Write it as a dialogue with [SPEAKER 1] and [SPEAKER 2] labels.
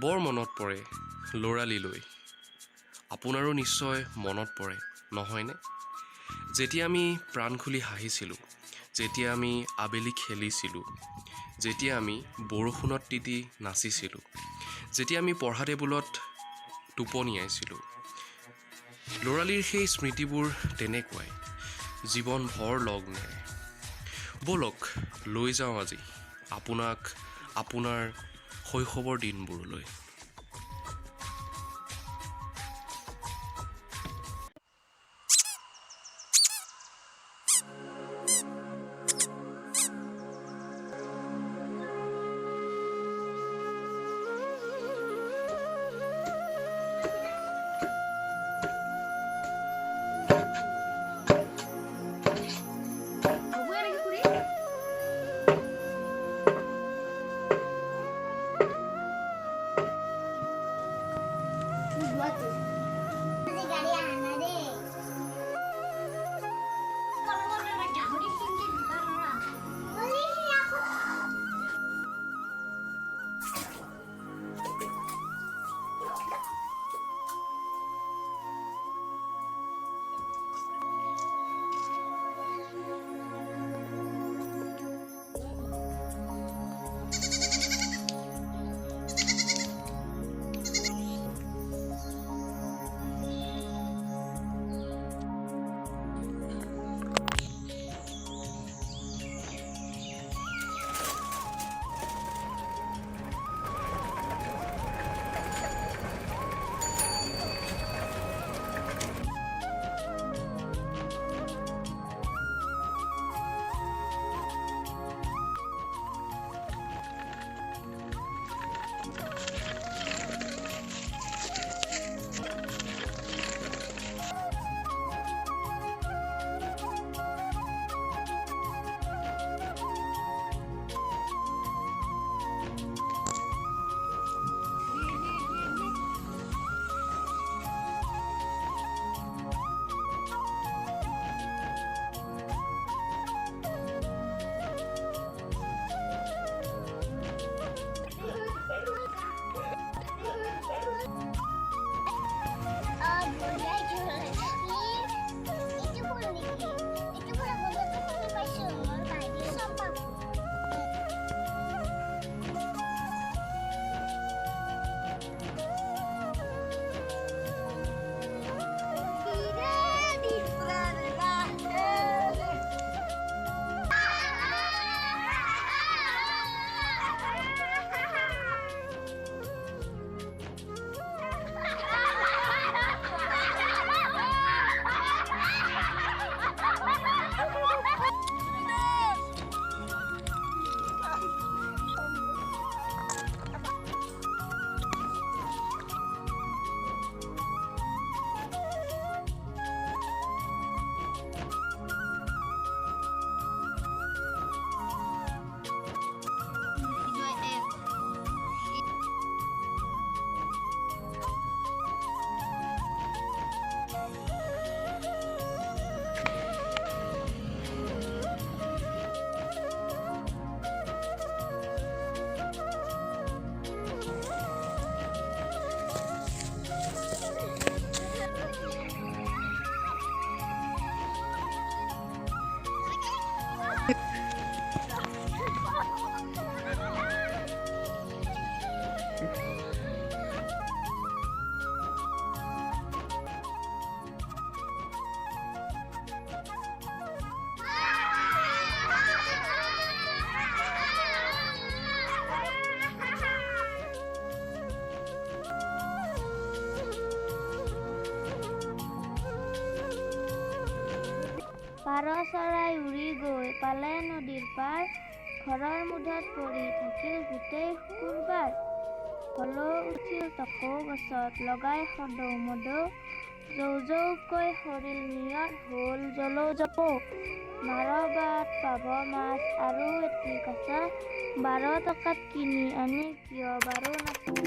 [SPEAKER 1] বৰ মনত পৰে ল'ৰালিলৈ। আপোনাৰো নিশ্চয় মনত পৰে নহয়নে? যেতিয়া আমি প্ৰাণ খুলি হাঁহিছিলোঁ, যেতিয়া আমি আবেলি খেলিছিলোঁ, যেতিয়া আমি বৰষুণত তিতি নাচিছিলোঁ, যেতিয়া আমি পঢ়া টেবুলত টোপনিয়াইছিলোঁ। ল'ৰালিৰ সেই স্মৃতিবোৰ তেনেকুৱাই, জীৱন ভৰ লগ নেৰে। ব'লক লৈ যাওঁ আজি আপোনাক আপোনাৰ শৈশৱৰ দিনবোৰলৈ।
[SPEAKER 2] পাৰ চৰাই উৰি গৈ পালে নদীৰ পাৰ, ঘৰৰ মুধত পৰি থাকিল গোটেই শুকুৰবাৰ। হলৌ উঠিল তকৌ গছত লগাই সদৌ মদৌ, জৌ জৌকৈ সৰিল নিয়ৰ হ'ল জলৌ জপৌ। মাৰবাত পাব মাছ আৰু এটি কাছা, 12 টকাত কিনি আনি কিয় বাৰু নাখাওঁ।